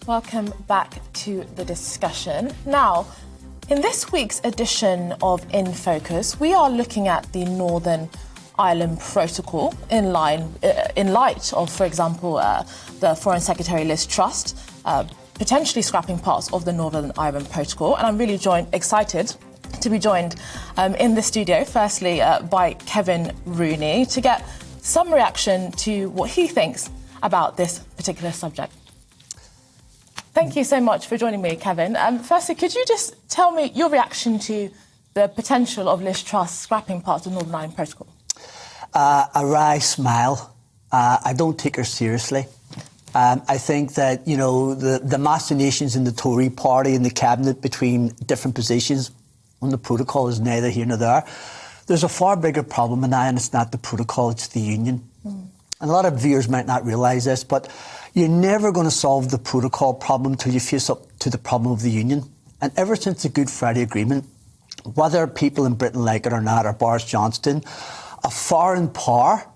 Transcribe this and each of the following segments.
Welcome back to the discussion. Now, in this week's edition of In Focus, we are looking at the Northern Ireland Protocol in light of, for example, the Foreign Secretary Liz Truss potentially scrapping parts of the Northern Ireland Protocol. And I'm really excited to be joined in the studio, firstly by Kevin Rooney, to get some reaction to what he thinks about this particular subject. Thank you so much for joining me, Kevin. Firstly, could you just tell me your reaction to the potential of Liz Truss scrapping parts of the Northern Ireland Protocol? A wry smile. I don't take her seriously. I think that, you know, the machinations in the Tory party and the cabinet between different positions on the protocol is neither here nor there. There's a far bigger problem, and it's not the protocol, it's the union. And a lot of viewers might not realise this, but you're never going to solve the protocol problem until you face up to the problem of the union. And ever since the Good Friday Agreement, whether people in Britain like it or not, or Boris Johnson, a foreign power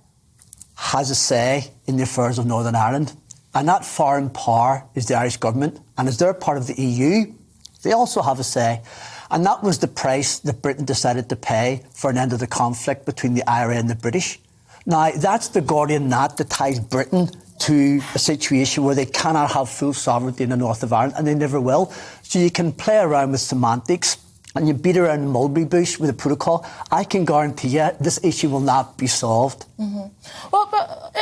has a say in the affairs of Northern Ireland. And that foreign power is the Irish government. And as they're part of the EU, they also have a say. And that was the price that Britain decided to pay for an end of the conflict between the IRA and the British. Now, that's the Gordian knot that ties Britain to a situation where they cannot have full sovereignty in the north of Ireland, and they never will. So you can play around with semantics and you beat around the mulberry bush with a protocol. I can guarantee you this issue will not be solved. Well, but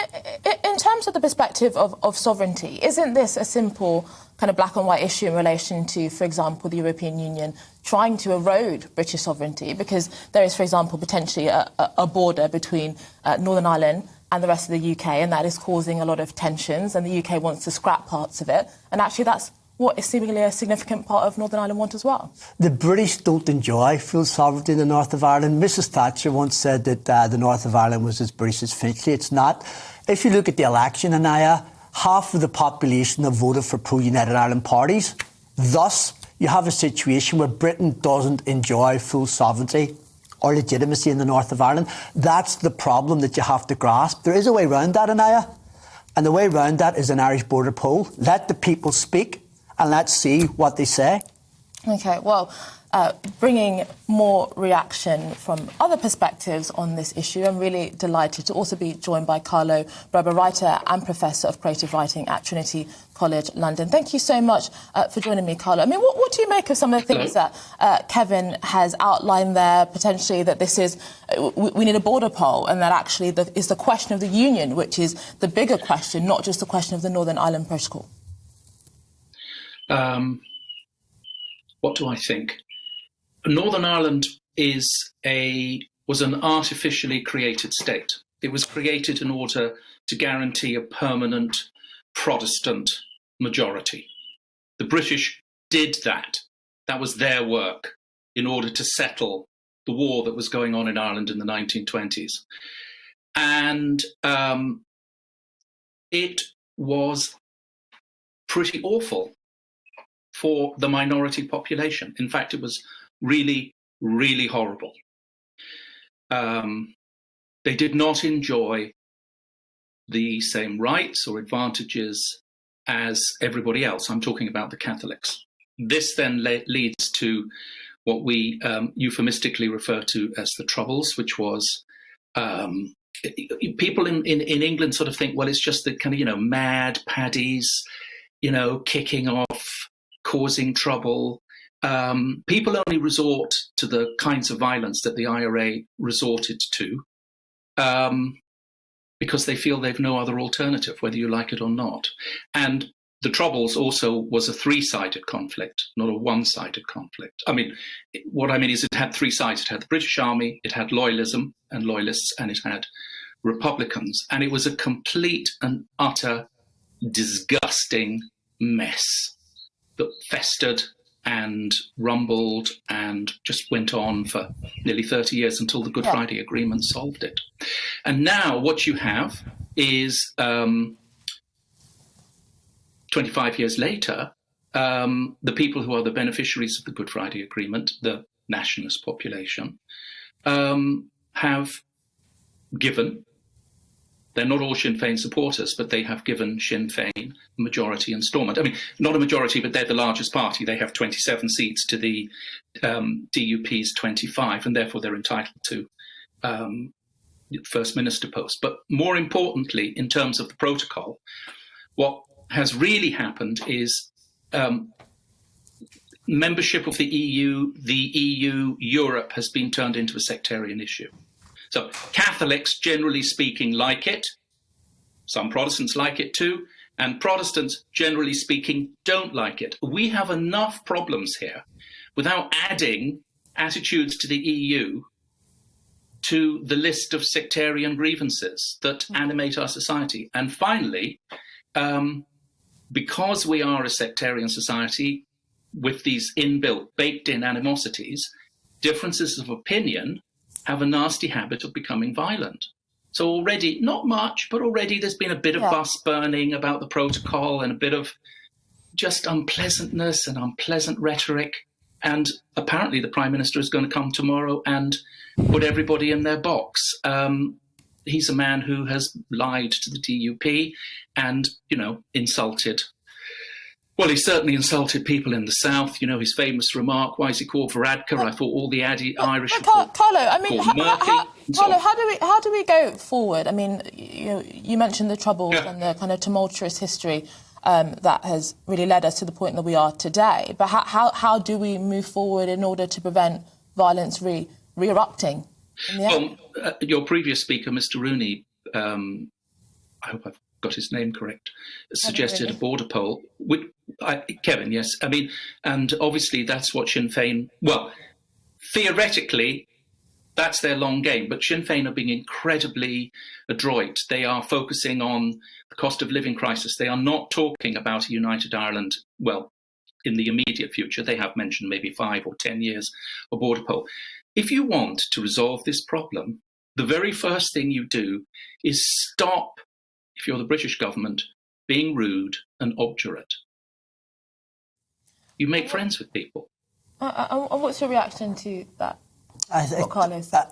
in terms of the perspective of sovereignty, isn't this a simple kind of black and white issue in relation to, for example, the European Union trying to erode British sovereignty? Because there is, for example, potentially a border between Northern Ireland and the rest of the UK, and that is causing a lot of tensions, and the UK wants to scrap parts of it. And actually that's what is seemingly a significant part of Northern Ireland want as well. The British don't enjoy full sovereignty in the north of Ireland. Mrs Thatcher once said that the north of Ireland was as British as Finchley. It's not. If you look at the election, Anaya, half of the population have voted for pro-United Ireland parties. Thus, you have a situation where Britain doesn't enjoy full sovereignty or legitimacy in the north of Ireland. That's the problem that you have to grasp. There is a way around that, Anaya, and the way around that is an Irish border poll. Let the people speak and let's see what they say. OK, well, bringing more reaction from other perspectives on this issue, I'm really delighted to also be joined by Carlo Brabber, writer and Professor of Creative Writing at Trinity College London. Thank you so much for joining me, Carlo. I mean, what do you make of some of the things that Kevin has outlined there, potentially that this is, we need a border poll, and that actually is the question of the union, which is the bigger question, not just the question of the Northern Ireland Protocol? What do I think? Northern Ireland was an artificially created state. It was created in order to guarantee a permanent Protestant majority. The British did that. That was their work in order to settle the war that was going on in Ireland in the 1920s. And it was pretty awful for the minority population. In fact, it was really, really horrible. They did not enjoy the same rights or advantages as everybody else. I'm talking about the Catholics. This then leads to what we euphemistically refer to as the Troubles, which was people in England sort of think, well, it's just the kind of, mad paddies, kicking off, causing trouble. People only resort to the kinds of violence that the IRA resorted to because they feel they've no other alternative, whether you like it or not. And the Troubles also was a three-sided conflict, not a one-sided conflict. I mean, what I mean is it had three sides. It had the British Army, it had loyalism and loyalists, and it had Republicans. And it was a complete and utter disgusting mess that festered and rumbled and just went on for nearly 30 years until the Good Friday Agreement solved it. And now what you have is 25 years later, the people who are the beneficiaries of the Good Friday Agreement, the nationalist population, have given They're not all Sinn Féin supporters, but they have given Sinn Féin a majority in Stormont. I mean, not a majority, but they're the largest party. They have 27 seats to the DUP's 25, and therefore they're entitled to First Minister post. But more importantly, in terms of the protocol, what has really happened is membership of the EU, Europe has been turned into a sectarian issue. So Catholics, generally speaking, like it. Some Protestants like it too. And Protestants, generally speaking, don't like it. We have enough problems here without adding attitudes to the EU to the list of sectarian grievances that animate our society. And finally, because we are a sectarian society with these inbuilt, baked-in animosities, differences of opinion have a nasty habit of becoming violent. So already, not much, but already there's been a bit of bus burning about the protocol and a bit of just unpleasantness and unpleasant rhetoric. And apparently the Prime Minister is going to come tomorrow and put everybody in their box. He's a man who has lied to the DUP and, insulted. Well, he certainly insulted people in the South. His famous remark, why is he called Varadkar? I thought all the Irish were called Carlo, I mean, Carlo, how do we go forward? I mean, you mentioned the troubles and the kind of tumultuous history that has really led us to the point that we are today. But how do we move forward in order to prevent violence re-erupting? Your previous speaker, Mr. Rooney, I hope I've got his name correct, suggested a border poll. Kevin, yes. I mean, and obviously that's what Sinn Féin, well, theoretically, that's their long game, but Sinn Féin are being incredibly adroit. They are focusing on the cost of living crisis. They are not talking about a united Ireland, well, in the immediate future. They have mentioned maybe 5 or 10 years of border poll. If you want to resolve this problem, the very first thing you do is stop, if you're the British government, being rude and obdurate. You make friends with people. What's your reaction to that? I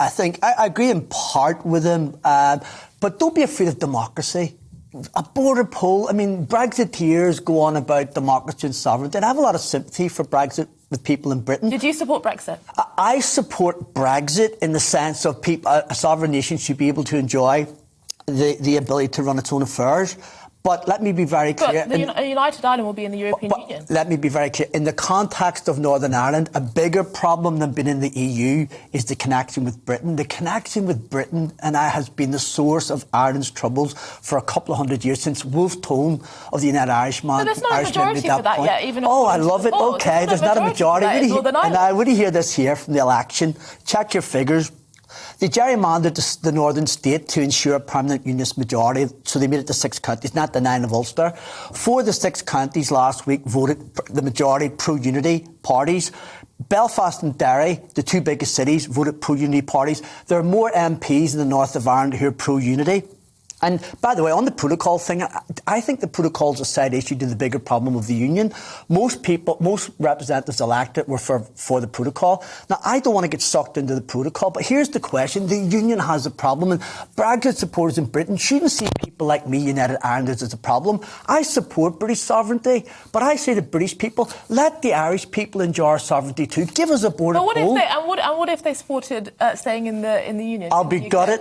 think I agree in part with him, but don't be afraid of democracy. A border poll, I mean, Brexiteers go on about democracy and sovereignty, and I have a lot of sympathy for Brexit with people in Britain. Did you support Brexit? I support Brexit in the sense of a sovereign nation should be able to enjoy the ability to run its own affairs. But let me be very clear. But the United Ireland will be in the European Union. Let me be very clear. In the context of Northern Ireland, a bigger problem than being in the EU is the connection with Britain. The connection with Britain has been the source of Ireland's troubles for a couple of hundred years, since Wolfe Tone of the United Irishman. But there's not a majority for that yet, even. I love it. Okay, there's not a majority. And I would hear this here from the election. Check your figures. They gerrymandered the northern state to ensure a permanent unionist majority, so they made it to 6 counties, not the 9 of Ulster. 4 of the 6 counties last week voted the majority pro-unity parties. Belfast and Derry, the 2 biggest cities, voted pro-unity parties. There are more MPs in the north of Ireland who are pro-unity. And by the way, on the protocol thing, I think the protocol is a side issue to the bigger problem of the union. Most representatives elected were for the protocol. Now, I don't want to get sucked into the protocol, but here's the question. The union has a problem, and Brexit supporters in Britain shouldn't see people like me, United Irelanders, as a problem. I support British sovereignty, but I say to British people, let the Irish people enjoy our sovereignty too. Give us a border poll. What if they supported staying in the union? I'll be gutted,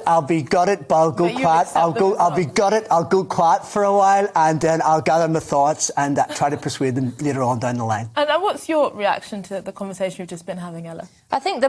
but I'll go quiet. I'll be gutted, I'll go quiet for a while, and then I'll gather my thoughts and try to persuade them later on down the line. And what's your reaction to the conversation we've just been having, Ella? I think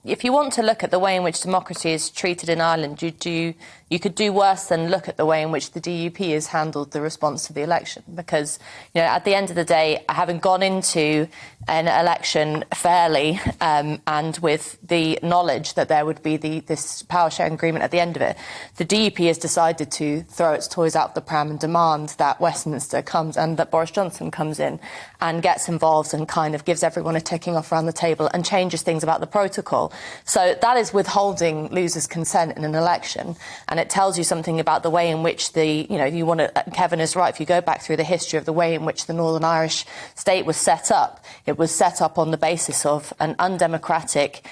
if you want to look at the way in which democracy is treated in Ireland, you could do worse than look at the way in which the DUP has handled the response to the election. Because, at the end of the day, having gone into an election fairly and with the knowledge that there would be this power-sharing agreement at the end of it, the DUP has decided to throw its toys out the pram and demand that Westminster comes and that Boris Johnson comes in and gets involved involves and kind of gives everyone a ticking off around the table and changes things about the protocol. So that is withholding losers' consent in an election, and it tells you something about the way in which Kevin is right. If you go back through the history of the way in which the Northern Irish state was set up, it was set up on the basis of an undemocratic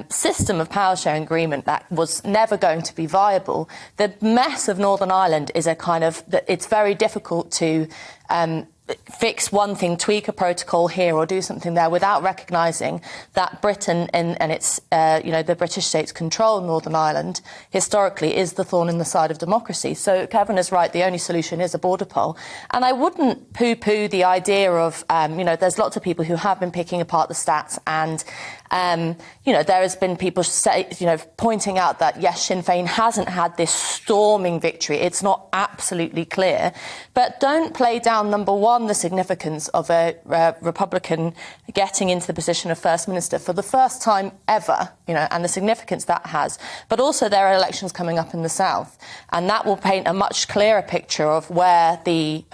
system of power sharing agreement that was never going to be viable. The mess of Northern Ireland is it's very difficult to fix one thing, tweak a protocol here or do something there without recognising that Britain and its, the British states control Northern Ireland historically is the thorn in the side of democracy. So Kevin is right, the only solution is a border poll. And I wouldn't poo-poo the idea of, there's lots of people who have been picking apart the stats and, there has been people pointing out that, yes, Sinn Féin hasn't had this storming victory. It's not absolutely clear. But don't play down, number one, the significance of a Republican getting into the position of First Minister for the first time ever, and the significance that has. But also there are elections coming up in the South, and that will paint a much clearer picture of where the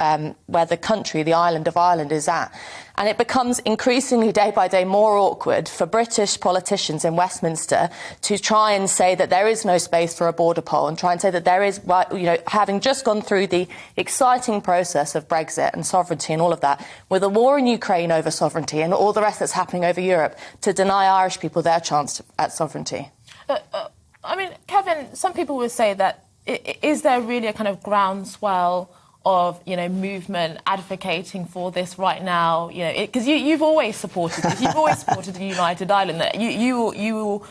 country, the island of Ireland, is at. And it becomes increasingly day by day more awkward for British politicians in Westminster to try and say that there is no space for a border poll and try and say that there is, having just gone through the exciting process of Brexit and sovereignty and all of that, with a war in Ukraine over sovereignty and all the rest that's happening over Europe, to deny Irish people their chance at sovereignty. Kevin, some people would say that is there really a kind of groundswell of movement advocating for this right now? Because you've always supported this. You've always supported the United Ireland. That you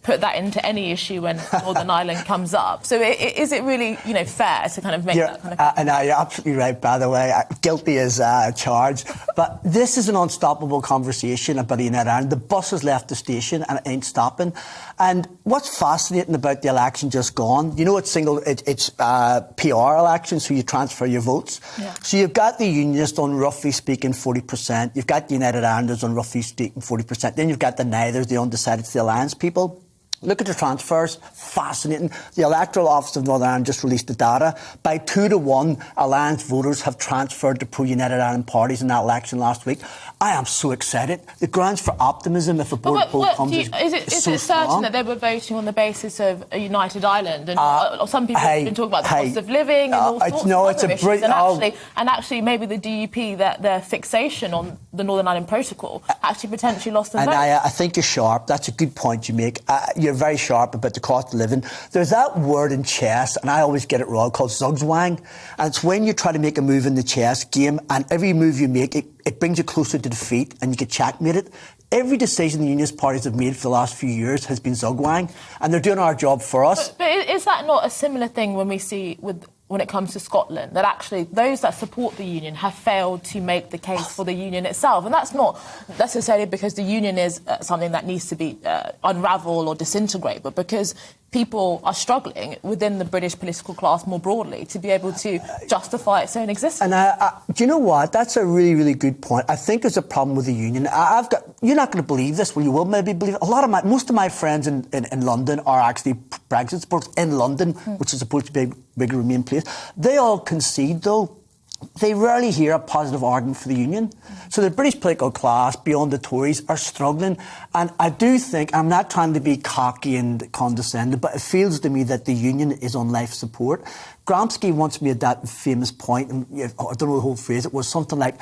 put that into any issue when Northern Ireland comes up. So is it really fair to kind of make that kind of? No, you're absolutely right. By the way, guilty as charged. But this is an unstoppable conversation about the United Ireland. The bus has left the station and it ain't stopping. And what's fascinating about the election just gone, it's PR election, so you transfer your votes. Yeah. So you've got the Unionists on roughly speaking 40%. You've got the United Irelanders on roughly speaking 40%. Then you've got the neithers, the undecided, the alliance people. Look at the transfers. Fascinating. The Electoral Office of Northern Ireland just released the data. By 2-1, Alliance voters have transferred to pro-United Ireland parties in that election last week. I am so excited. The grounds for optimism if a border poll comes is so it certain strong. that they were voting on the basis of a United Ireland? And some people have been talking about the cost of living and all sorts of other issues. And actually, maybe the DUP, that their fixation on the Northern Ireland Protocol actually potentially lost the vote. And I think you're sharp. That's a good point you make. You're very sharp about the cost of living. There's that word in chess, and I always get it wrong, called zugzwang. And it's when you try to make a move in the chess game, and every move you make, it brings you closer to defeat, and you get checkmated. Every decision the Unionist parties have made for the last few years has been zugzwang, and they're doing our job for us. But is that not a similar thing when we see when it comes to Scotland, that actually those that support the union have failed to make the case for the union itself? And that's not necessarily because the union is something that needs to be unravel or disintegrate, but because people are struggling within the British political class more broadly to be able to justify its own existence. And do you know what? That's a really, really good point. I think there's a problem with the union. You're not going to believe this, well, you will maybe believe it. Most of my friends in London are actually Brexit supporters in London, which is supposed to be a big Remain place. They all concede, though. They rarely hear a positive argument for the union. So the British political class, beyond the Tories, are struggling. And I do think, I'm not trying to be cocky and condescending, but it feels to me that the union is on life support. Gramsci once made that famous point, and I don't know the whole phrase, it was something like,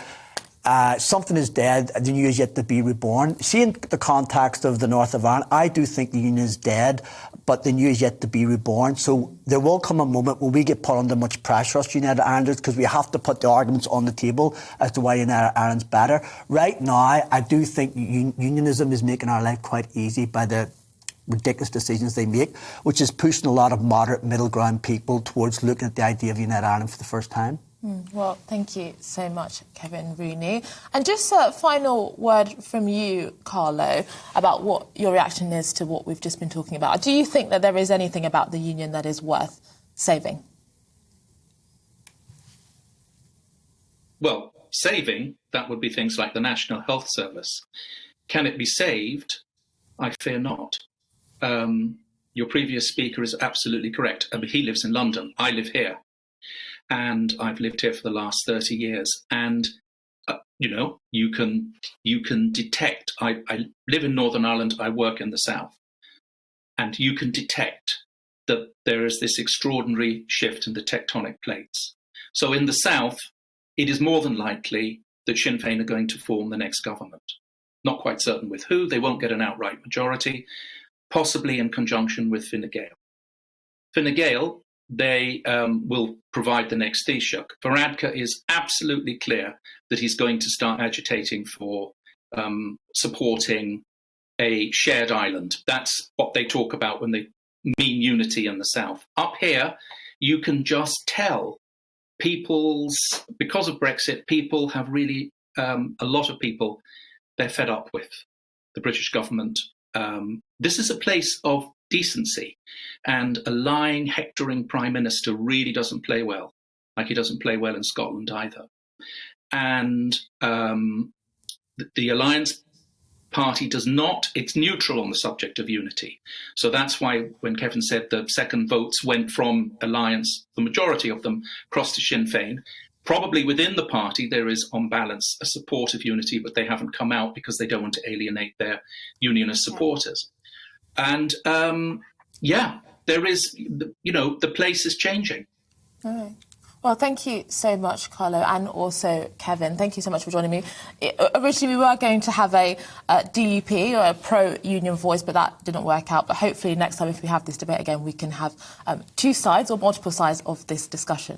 something is dead, the new is yet to be reborn. See, in the context of the north of Ireland, I do think the union is dead, but the new is yet to be reborn. So there will come a moment when we get put under much pressure, us United Irelanders, because we have to put the arguments on the table as to why United Ireland's better. Right now, I do think unionism is making our life quite easy by the ridiculous decisions they make, which is pushing a lot of moderate middle ground people towards looking at the idea of United Ireland for the first time. Well, thank you so much, Kevin Rooney. And just a final word from you, Carlo, about what your reaction is to what we've just been talking about. Do you think that there is anything about the union that is worth saving? Well, saving, that would be things like the National Health Service. Can it be saved? I fear not. Your previous speaker is absolutely correct. He lives in London. I live here. And I've lived here for the last 30 years. And you can detect. I live in Northern Ireland. I work in the south, and you can detect that there is this extraordinary shift in the tectonic plates. So in the south, it is more than likely that Sinn Féin are going to form the next government. Not quite certain with who. They won't get an outright majority, possibly in conjunction with Fine Gael. Fine Gael, they will provide the next Taoiseach. Varadkar is absolutely clear that he's going to start agitating for supporting a shared island. That's what they talk about when they mean unity in the south. Up here, you can just tell because of Brexit, people have really, a lot of people, they're fed up with the British government. This is a place of decency, and a lying, hectoring prime minister really doesn't play well, like he doesn't play well in Scotland either. And the Alliance Party does not, it's neutral on the subject of unity. So that's why when Kevin said the second votes went from Alliance, the majority of them, across to Sinn Féin, probably within the party there is, on balance, a support of unity, but they haven't come out because they don't want to alienate their unionist supporters. And there is, the place is changing. All right. Well, thank you so much, Carlo, and also Kevin. Thank you so much for joining me. Originally, we were going to have a DUP, or a pro-union voice, but that didn't work out. But hopefully next time, if we have this debate again, we can have two sides or multiple sides of this discussion.